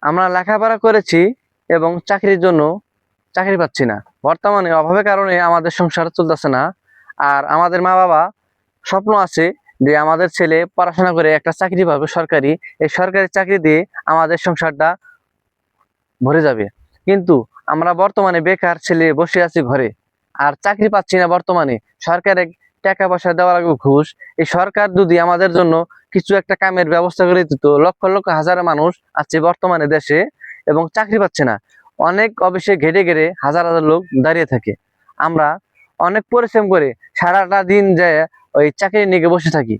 আমরা লেখাপড়া করেছি এবং চাকরির জন্য চাকরি পাচ্ছি না। বর্তমানে অভাবের কারণে আমাদের সংসার চলতেছে না। আর আমাদের মা বাবা স্বপ্ন আছে যে আমাদের ছেলে পড়াশোনা করে একটা চাকরি পাবে সরকারি, এই সরকারি চাকরি দিয়ে আমাদের সংসারটা ভরে যাবে। কিন্তু আমরা বর্তমানে বেকার ছেলে বসে আছি ঘরে, আর চাকরি পাচ্ছি না। বর্তমানে সরকারে টাকা পয়সা দেওয়া লাগবে ঘুষ। এই সরকার যদি আমাদের জন্য কিছু একটা কামের ব্যবস্থা করে দিত, লক্ষ লক্ষ হাজার মানুষ আছে বর্তমানে দেশে এবং চাকরি পাচ্ছে না। অনেক অফিসে ঘেটে ঘেটে হাজার হাজার লোক দাঁড়িয়ে থাকে। আমরা অনেক পরিশ্রম করে সারাটা দিন যায় ওই চাকরি নিয়ে বসে থাকি।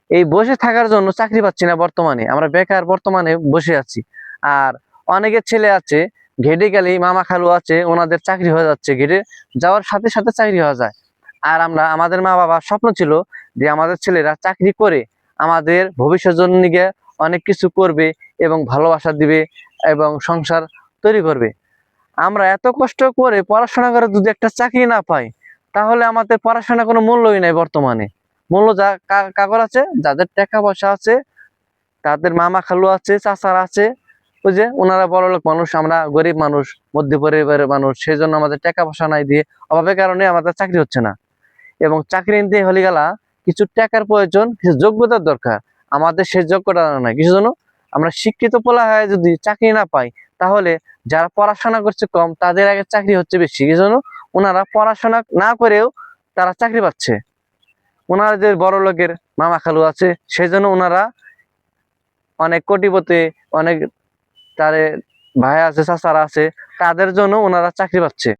এই বসে থাকার জন্য চাকরি পাচ্ছি না। বর্তমানে আমরা বেকার বর্তমানে বসে আছি। আর অনেকের ছেলে আছে ঘেটে গেলেই মামা খালু আছে, ওনাদের চাকরি হয়ে যাচ্ছে, ঘেটে যাওয়ার সাথে সাথে চাকরি হয়ে যায়। আর আমাদের মা বাবার স্বপ্ন ছিল যে আমাদের ছেলেরা চাকরি করে আমাদের ভবিষ্যৎ জন্য নিয়ে অনেক কিছু করবে এবং ভালোবাসা দিবে এবং সংসার তৈরি করবে। আমরা এত কষ্ট করে পড়াশোনা করে যদি একটা চাকরি না পাই, তাহলে আমাদের পড়াশোনা কোনো মূল্যই নাই। বর্তমানে মূল্য যা কাগর আছে, যাদের টাকা পয়সা আছে, তাদের মামা খালু আছে, চাচারা আছে, ওই যে ওনারা বড়লোক মানুষ, আমরা গরিব মানুষ, মধ্য পরিবারের মানুষ, সেই জন্য আমাদের টাকা পয়সা নাই দিয়ে অভাবের কারণে আমাদের চাকরি হচ্ছে না। এবং চাকরি নিতে হলে গেলা কিছু টাকার প্রয়োজন, কিছু যোগ্যতার দরকার। আমাদের সেই যোগ্যতা নাই কিছু জন্য। আমরা শিক্ষিত পোলা হয়ে যদি চাকরি না পাই, তাহলে যারা পড়াশোনা করছে কম তাদের আগে চাকরি হচ্ছে বেশি। কি জন্য? ওনারা পড়াশোনা না করেও তারা চাকরি পাচ্ছে। ওনাদের বড় লোকের মামা খালু আছে, সেই জন্য ওনারা অনেক কোটিপতি, অনেক তারে ভাই আছে, চাচারা আছে, তাদের জন্য ওনারা চাকরি পাচ্ছে।